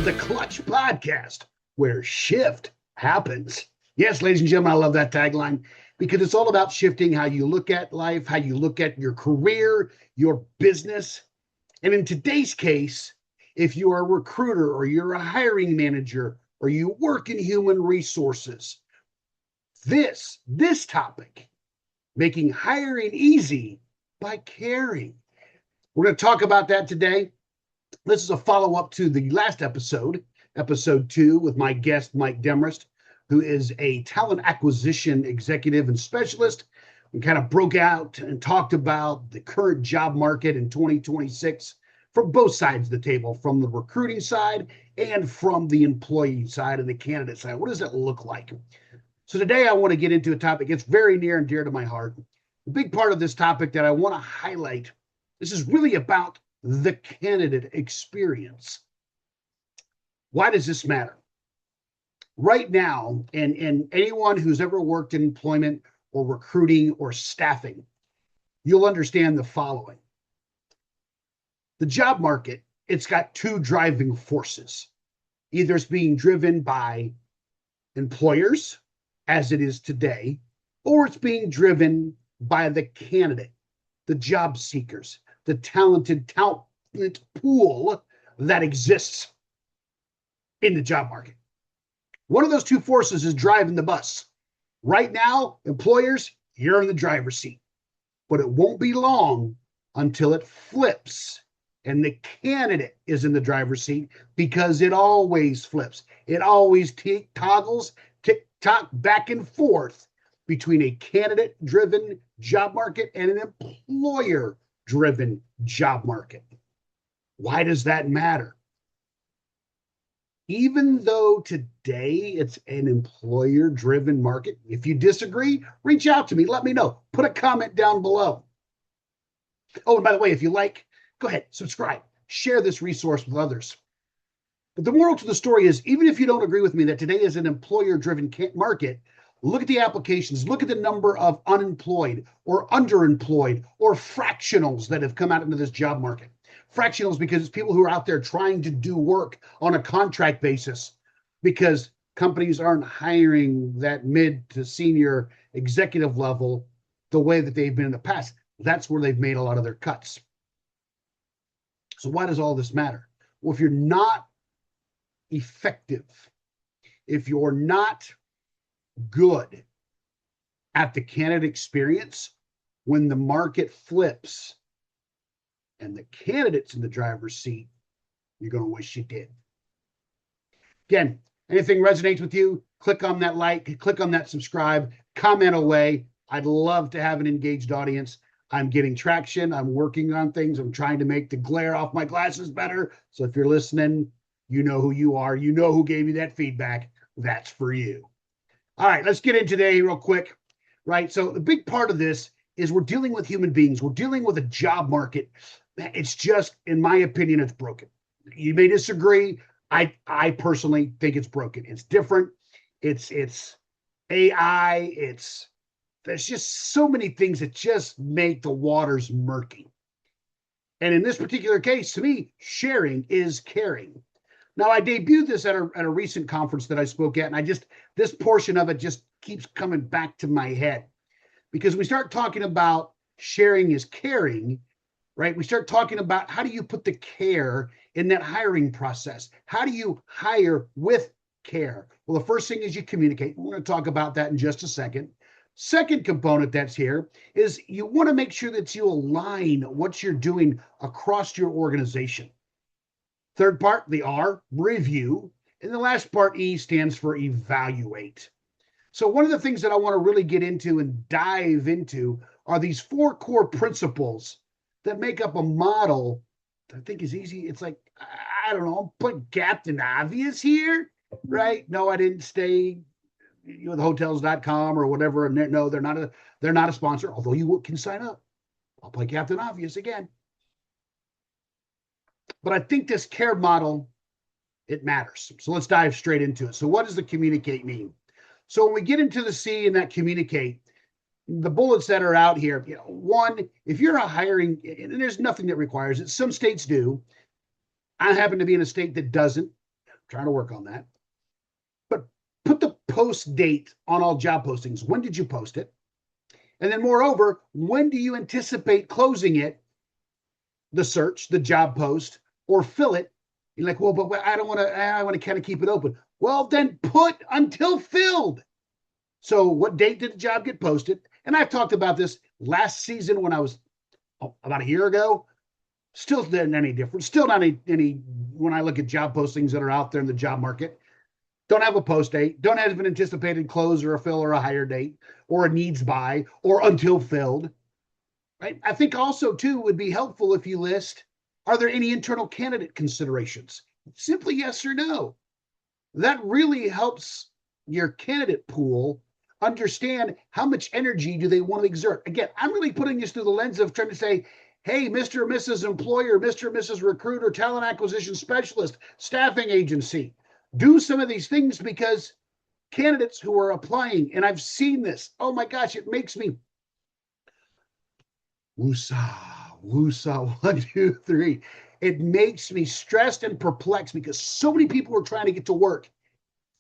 the Clutch Podcast, where shift happens. Yes, ladies and gentlemen, I love that tagline because it's all about shifting how you look at life, how you look at your career, your business. And in today's case, if you are a recruiter or you're a hiring manager or you work in human resources, this topic, making hiring easy by caring. We're going to talk about that today. This is a follow-up to the last episode, episode 2, with my guest, Mike Demarest, who is a talent acquisition executive and specialist. We kind of broke out and talked about the current job market in 2026 from both sides of the table, from the recruiting side and from the employee side and the candidate side. What does it look like? So today I want to get into a topic that's very near and dear to my heart. The big part of this topic that I want to highlight, this is really about the candidate experience. Why does this matter? Right now, and anyone who's ever worked in employment or recruiting or staffing, you'll understand the following. The job market, it's got two driving forces. Either it's being driven by employers, as it is today, or it's being driven by the candidate, the job seekers, the talented talent pool that exists in the job market. One of those two forces is driving the bus. Right now, employers, you're in the driver's seat, but it won't be long until it flips and the candidate is in the driver's seat, because it always flips. It always toggles, tick-tock back and forth between a candidate-driven job market and an employer-driven job market. Why does that matter? Even though today it's an employer-driven market, if you disagree, reach out to me. Let me know. Put a comment down below. Oh, and by the way, if you like, go ahead, subscribe, share this resource with others. But the moral to the story is, even if you don't agree with me that today is an employer-driven market, look at the applications, look at the number of unemployed or underemployed or fractionals that have come out into this job market. Fractionals because it's people who are out there trying to do work on a contract basis because companies aren't hiring that mid to senior executive level the way that they've been in the past. That's where they've made a lot of their cuts. So why does all this matter? Well, if you're not effective, if you're not good at the candidate experience, when the market flips and the candidate's in the driver's seat, you're going to wish you did. Again, anything resonates with you, click on that like, click on that subscribe, comment away. I'd love to have an engaged audience. I'm getting traction. I'm working on things. I'm trying to make the glare off my glasses better. So if you're listening, you know who you are. You know who gave you that feedback. That's for you. All right, let's get in today real quick. Right. So the big part of this is we're dealing with human beings. We're dealing with a job market. It's just, in my opinion, it's broken. You may disagree. I personally think it's broken. It's different. It's AI. There's just so many things that just make the waters murky. And in this particular case, to me, sharing is caring. Now, I debuted this at a recent conference that I spoke at, and this portion of it just keeps coming back to my head. Because we start talking about sharing is caring, right? We start talking about how do you put the care in that hiring process? How do you hire with care? Well, the first thing is you communicate. We're going to talk about that in just a second. Second component that's here is you want to make sure that you align what you're doing across your organization. Third part, the R, review. And the last part, E, stands for evaluate. So one of the things that I want to really get into and dive into are these 4 core principles that make up a model that I think is easy. It's like, I don't know, put Captain Obvious here, right? No, I didn't stay with hotels.com or whatever. And no, they're not a sponsor, although you can sign up. I'll play Captain Obvious again. But I think this care model, it matters. So let's dive straight into it. So what does the communicate mean? So when we get into the C and that communicate, the bullets that are out here, one, if you're a hiring, and there's nothing that requires it, some states do. I happen to be in a state that doesn't. Trying to work on that. But put the post date on all job postings. When did you post it? And then moreover, when do you anticipate closing it, the search, the job post, or fill it? You're like, well, but I don't want to, I want to kind of keep it open. Well, then put until filled. So what date did the job get posted? And I've talked about this last season when I was about a year ago. Still not any different. Still not any when I look at job postings that are out there in the job market. Don't have a post date. Don't have an anticipated close or a fill or a hire date or a needs by or until filled. Right? I think also too would be helpful if you list, are there any internal candidate considerations? Simply yes or no. That really helps your candidate pool understand how much energy do they want to exert. Again, I'm really putting this through the lens of trying to say, hey, Mr. or Mrs. Employer, Mr. or Mrs. Recruiter, Talent Acquisition Specialist, Staffing Agency, do some of these things because candidates who are applying, and I've seen this, oh my gosh, it makes me woosah, woosah, 1, 2, 3. It makes me stressed and perplexed because so many people are trying to get to work.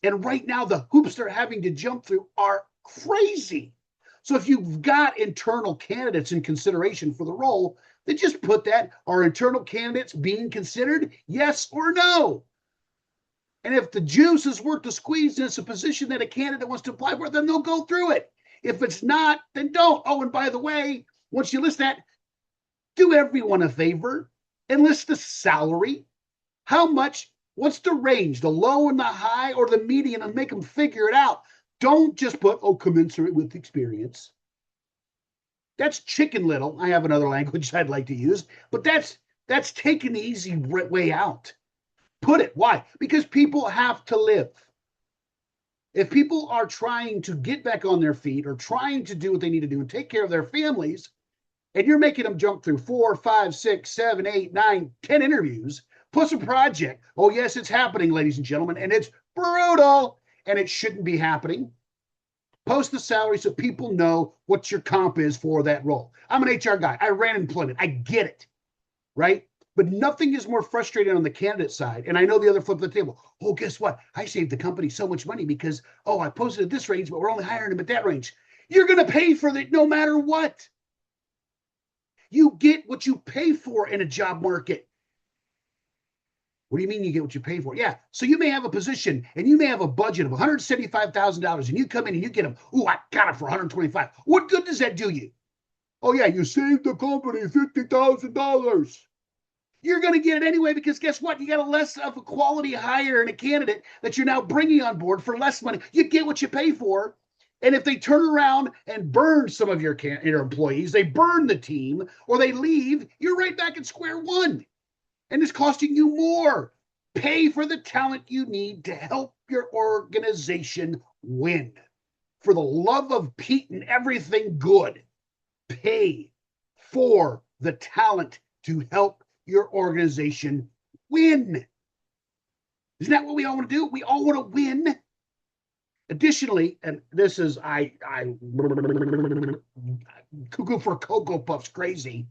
And right now, the hoops they're having to jump through are crazy. So if you've got internal candidates in consideration for the role, then just put that, are internal candidates being considered? Yes or no? And if the juice is worth the squeeze and it's a position that a candidate wants to apply for, then they'll go through it. If it's not, then don't. Oh, and by the way, once you list that, do everyone a favor and list the salary. How much, what's the range, the low and the high or the median, and make them figure it out. Don't just put, oh, commensurate with experience. That's chicken little. I have another language I'd like to use, but that's taking the easy way out. Put it. Why? Because people have to live. If people are trying to get back on their feet or trying to do what they need to do and take care of their families, and you're making them jump through 4, 5, 6, 7, 8, 9, 10 interviews, plus a project. Oh, yes, it's happening, ladies and gentlemen, and it's brutal, and it shouldn't be happening. Post the salary so people know what your comp is for that role. I'm an HR guy. I ran employment. I get it, right? But nothing is more frustrating on the candidate side. And I know the other flip of the table. Oh, guess what? I saved the company so much money because, oh, I posted at this range, but we're only hiring them at that range. You're going to pay for that no matter what. You get what you pay for in a job market. What do you mean you get what you pay for? Yeah. So you may have a position and you may have a budget of $175,000 and you come in and you get them. Oh, I got it for $125,000. What good does that do you? Oh, yeah, you saved the company $50,000. You're going to get it anyway because guess what? You got a less of a quality hire and a candidate that you're now bringing on board for less money. You get what you pay for. And if they turn around and burn some of your employees, they burn the team or they leave, you're right back at square one. And it's costing you more. Pay for the talent you need to help your organization win. For the love of Pete and everything good, pay for the talent to help your organization win. Isn't that what we all want to do? We all want to win. Additionally, and this is I cuckoo for Cocoa Puffs crazy.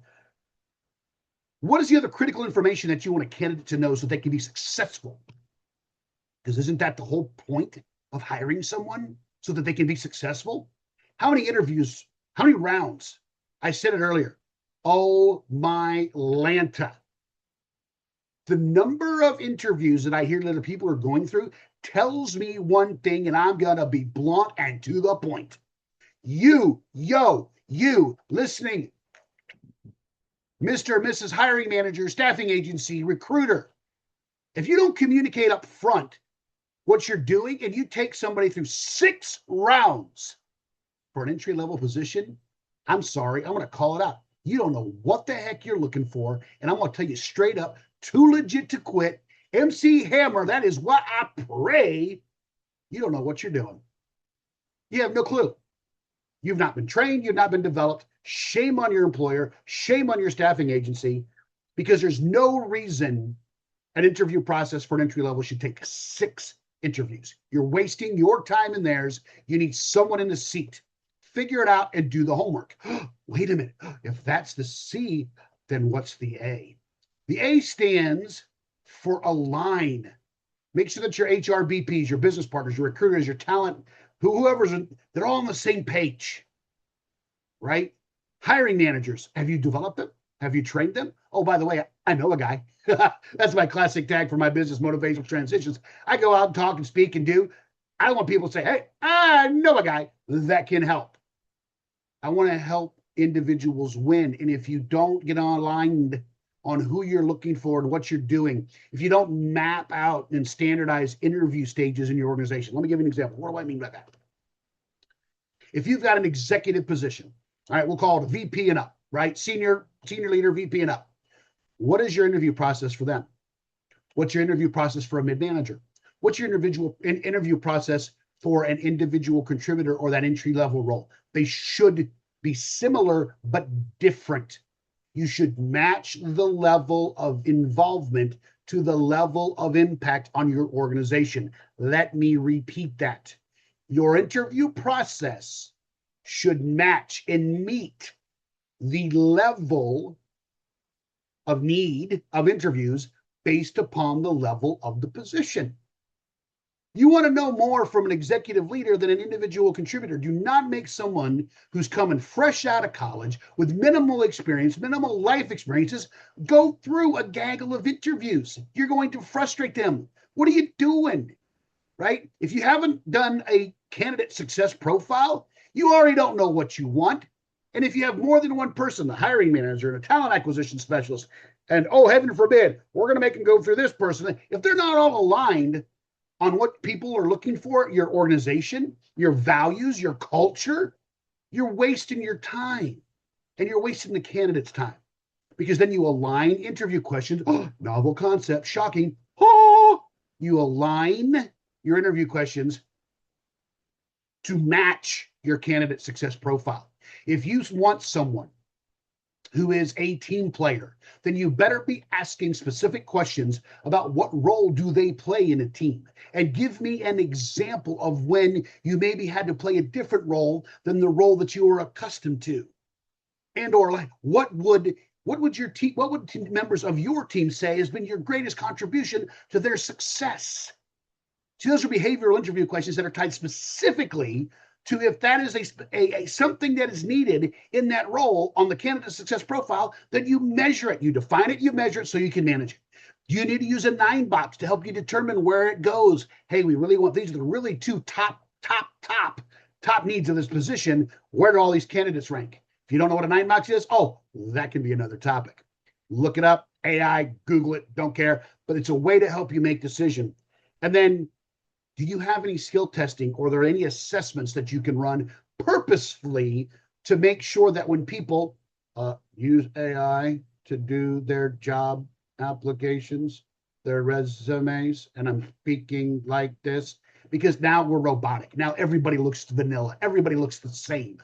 What is the other critical information that you want a candidate to know so they can be successful? Because isn't that the whole point of hiring someone so that they can be successful? How many interviews, how many rounds? I said it earlier. Oh my Lanta. The number of interviews that I hear that other people are going through tells me one thing, and I'm going to be blunt and to the point. You listening, Mr. or Mrs. Hiring Manager, Staffing Agency, Recruiter, if you don't communicate up front what you're doing and you take somebody through 6 rounds for an entry-level position, I'm sorry, I'm going to call it out. You don't know what the heck you're looking for, and I'm going to tell you straight up, too legit to quit. MC Hammer, that is what I pray. You don't know what you're doing. You have no clue. You've not been trained. You've not been developed. Shame on your employer. Shame on your staffing agency, because there's no reason an interview process for an entry level should take 6 interviews. You're wasting your time and theirs. You need someone in the seat. Figure it out and do the homework. Wait a minute. If that's the C, then what's the A? The A stands for align. Make sure that your HR VPs, your business partners, your recruiters, your talent, whoever's, they're all on the same page, right? Hiring managers, have you developed them? Have you trained them? Oh, by the way, I know a guy. That's my classic tag for my business motivational transitions. I go out and talk and speak and do. I don't want people to say, hey, I know a guy that can help. I want to help individuals win. And if you don't get aligned on who you're looking for and what you're doing, if you don't map out and standardize interview stages in your organization, let me give you an example. What do I mean by that? If you've got an executive position, all right, we'll call it a VP and up, right? Senior leader, VP and up. What is your interview process for them? What's your interview process for a mid-manager? What's your interview process for an individual contributor or that entry-level role? They should be similar but different. You should match the level of involvement to the level of impact on your organization. Let me repeat that. Your interview process should match and meet the level of need of interviews based upon the level of the position. You want to know more from an executive leader than an individual contributor. Do not make someone who's coming fresh out of college with minimal experience, minimal life experiences, go through a gaggle of interviews. You're going to frustrate them. What are you doing? Right? If you haven't done a candidate success profile, you already don't know what you want. And if you have more than one person, the hiring manager and a talent acquisition specialist, and oh, heaven forbid, we're going to make them go through this person. If they're not all aligned on what people are looking for, your organization, your values, your culture, you're wasting your time and you're wasting the candidate's time, because then you align interview questions. Oh, novel concept, shocking. Oh, you align your interview questions to match your candidate success profile. If you want someone who is a team player, then you better be asking specific questions about what role do they play in a team. And give me an example of when you maybe had to play a different role than the role that you were accustomed to. And or like, what would members of your team say has been your greatest contribution to their success? See, those are behavioral interview questions that are tied specifically to if that is a something that is needed in that role on the candidate success profile, then you measure it, you define it, you measure it so you can manage it. You need to use a 9 box to help you determine where it goes. Hey, we really want, these are the really 2 top needs of this position. Where do all these candidates rank? If you don't know what a 9 box is, oh, that can be another topic. Look it up, AI, Google it, don't care, but it's a way to help you make decision. And then, do you have any skill testing, or are there any assessments that you can run purposefully to make sure that when people use AI to do their job applications, their resumes, and I'm speaking like this because now we're robotic. Now everybody looks vanilla. Everybody looks the same.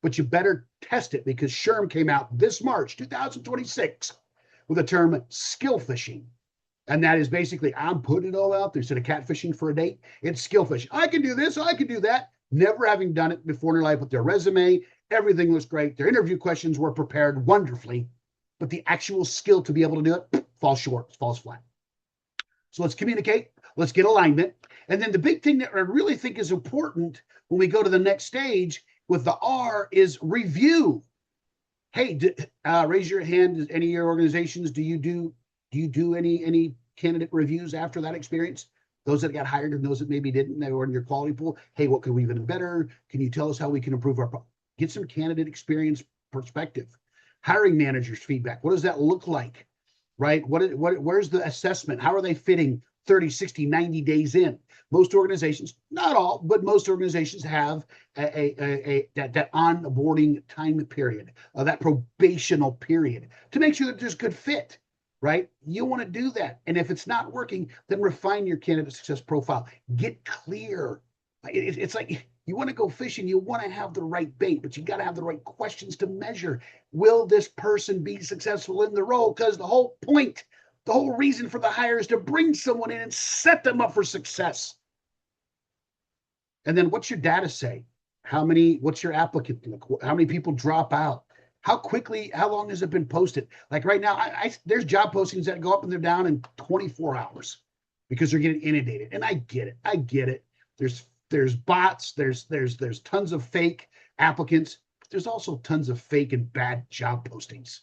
But you better test it, because SHRM came out this March 2026 with the term skill fishing. And that is basically, I'm putting it all out there. Instead of catfishing for a date, it's skill fishing. I can do this, I can do that. Never having done it before in their life with their resume. Everything was great. Their interview questions were prepared wonderfully, but the actual skill to be able to do it falls short, falls flat. So let's communicate. Let's get alignment. And then the big thing that I really think is important when we go to the next stage with the R is review. Hey, raise your hand. Any of your organizations, do you do any candidate reviews after that experience? Those that got hired and those that maybe didn't, they were in your quality pool. Hey, what could we even better? Can you tell us how we can improve get some candidate experience perspective? Hiring managers' feedback. What does that look like? Right? Where's the assessment? How are they fitting 30, 60, 90 days in? Most organizations, not all, but most organizations have that onboarding time period, that probational period, to make sure that there's good fit. Right? You want to do that. And if it's not working, then refine your candidate success profile. Get clear. It's like you want to go fishing, you want to have the right bait, but you got to have the right questions to measure. Will this person be successful in the role? Because the whole point, the whole reason for the hire is to bring someone in and set them up for success. And then what's your data say? What's your applicant? How many people drop out? How long has it been posted? Like right now, there's job postings that go up and they're down in 24 hours because they're getting inundated. And I get it. I get it. There's bots, there's tons of fake applicants. There's also tons of fake and bad job postings.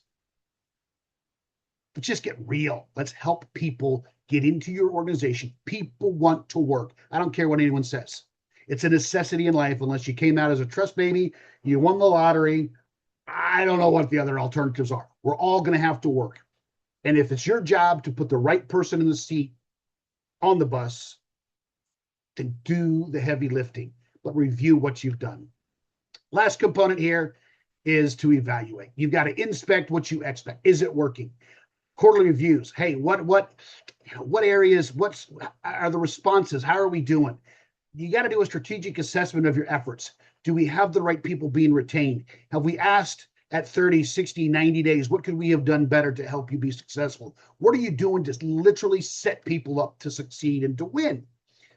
Let's just get real. Let's help people get into your organization. People want to work. I don't care what anyone says. It's a necessity in life unless you came out as a trust baby, you won the lottery. I don't know what the other alternatives are. We're all going to have to work. And if it's your job to put the right person in the seat on the bus, then do the heavy lifting, but review what you've done. Last component here is to evaluate. You've got to inspect what you expect. Is it working? Quarterly reviews. Hey, what areas, what are the responses? How are we doing? You got to do a strategic assessment of your efforts. Do we have the right people being retained? Have we asked at 30, 60, 90 days, what could we have done better to help you be successful? What are you doing to literally set people up to succeed and to win?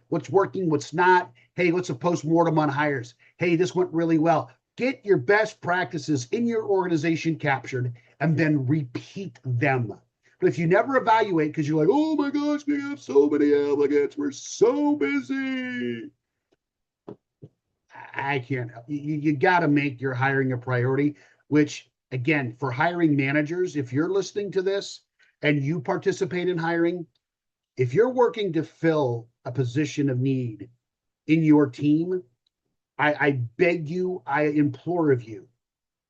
What's working, what's not? Hey, what's a post-mortem on hires? Hey, this went really well. Get your best practices in your organization captured and then repeat them. But if you never evaluate because you're like, oh my gosh, we have so many applicants, we're so busy, I can't help you. You got to make your hiring a priority, which again, for hiring managers, if you're listening to this and you participate in hiring, if you're working to fill a position of need in your team, I beg you, I implore of you,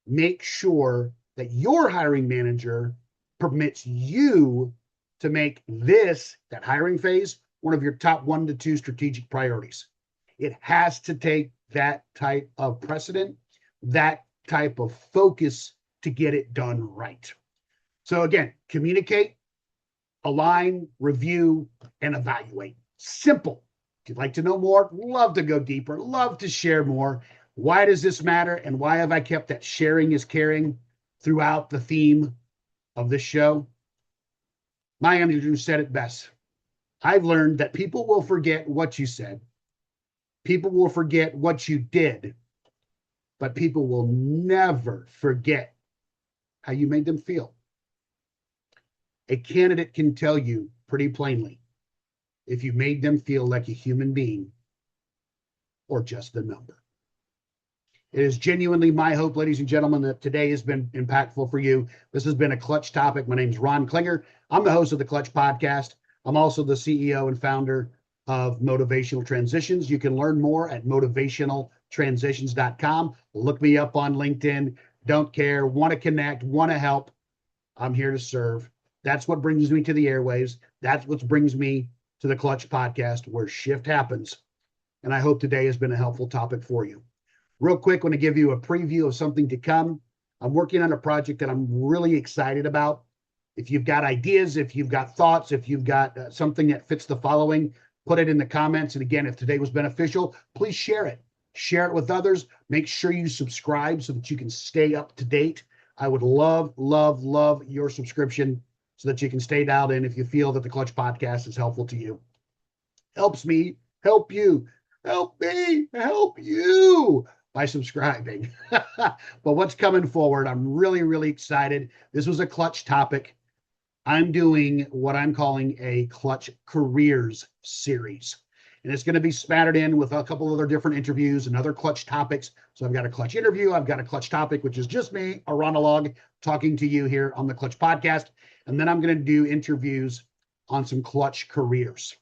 make sure that your hiring manager permits you to make that hiring phase, one of your top 1 to 2 strategic priorities. It has to take that type of precedent, that type of focus to get it done right. So again, communicate, align, review, and evaluate. Simple. If you'd like to know more, love to go deeper, love to share more. Why does this matter? And why have I kept that sharing is caring throughout the theme of this show? Maya Angelou said it best. I've learned that people will forget what you said. People will forget what you did, but people will never forget how you made them feel. A candidate can tell you pretty plainly if you made them feel like a human being or just a number. It is genuinely my hope, ladies and gentlemen, that today has been impactful for you. This has been a Clutch topic. My name is Ron Klinger. I'm the host of the Clutch Podcast. I'm also the CEO and founder of Motivational Transitions. You can learn more at motivationaltransitions.com. Look me up on LinkedIn. Don't care, want to connect, want to help. I'm here to serve. That's what brings me to the airwaves. That's what brings me to the Clutch Podcast, where shift happens. And I hope today has been a helpful topic for you. Real quick, I want to give you a preview of something to come. I'm working on a project that I'm really excited about. If you've got ideas, if you've got thoughts, if you've got something that fits the following, put it in the comments. And again, if today was beneficial, please share it. Share it with others. Make sure you subscribe so that you can stay up to date. I would love, love, love your subscription so that you can stay dialed in if you feel that the Clutch Podcast is helpful to you. Helps me help you. Help me help you by subscribing. But what's coming forward, I'm really, really excited. This was a Clutch topic. I'm doing what I'm calling a Clutch Careers series. And it's going to be spattered in with a couple other different interviews and other Clutch topics. So I've got a Clutch interview. I've got a Clutch topic, which is just me, a monologue, talking to you here on the Clutch Podcast. And then I'm going to do interviews on some Clutch careers.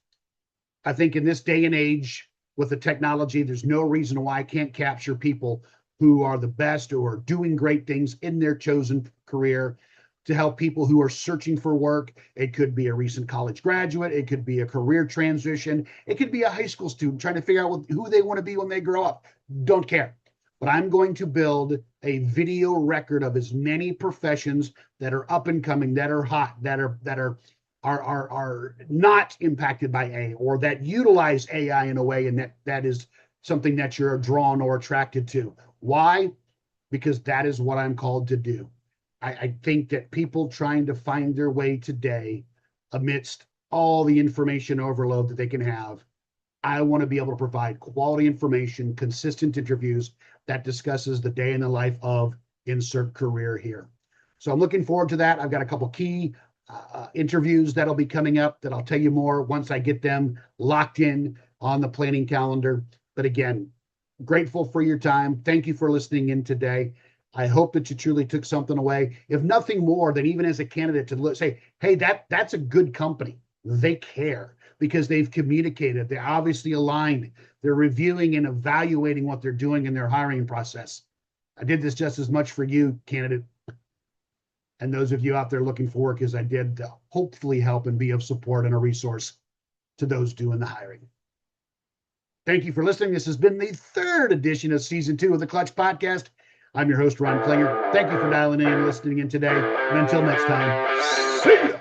I think in this day and age with the technology, there's no reason why I can't capture people who are the best or are doing great things in their chosen career to help people who are searching for work. It could be a recent college graduate. It could be a career transition. It could be a high school student trying to figure out who they want to be when they grow up. Don't care. But I'm going to build a video record of as many professions that are up and coming, that are hot, that are not impacted by AI, or that utilize AI in a way, and that is something that you're drawn or attracted to. Why? Because that is what I'm called to do. I think that people trying to find their way today, amidst all the information overload that they can have, I want to be able to provide quality information, consistent interviews that discusses the day in the life of insert career here. So I'm looking forward to that. I've got a couple key interviews that'll be coming up that I'll tell you more once I get them locked in on the planning calendar. But again, grateful for your time. Thank you for listening in today. I hope that you truly took something away. If nothing more than even as a candidate to say, hey, that's a good company. They care because they've communicated. They're obviously aligned. They're reviewing and evaluating what they're doing in their hiring process. I did this just as much for you, candidate, and those of you out there looking for work as I did to hopefully help and be of support and a resource to those doing the hiring. Thank you for listening. This has been the third edition of season 2 of the Clutch Podcast. I'm your host, Ron Klinger. Thank you for dialing in and listening in today. And until next time, see ya.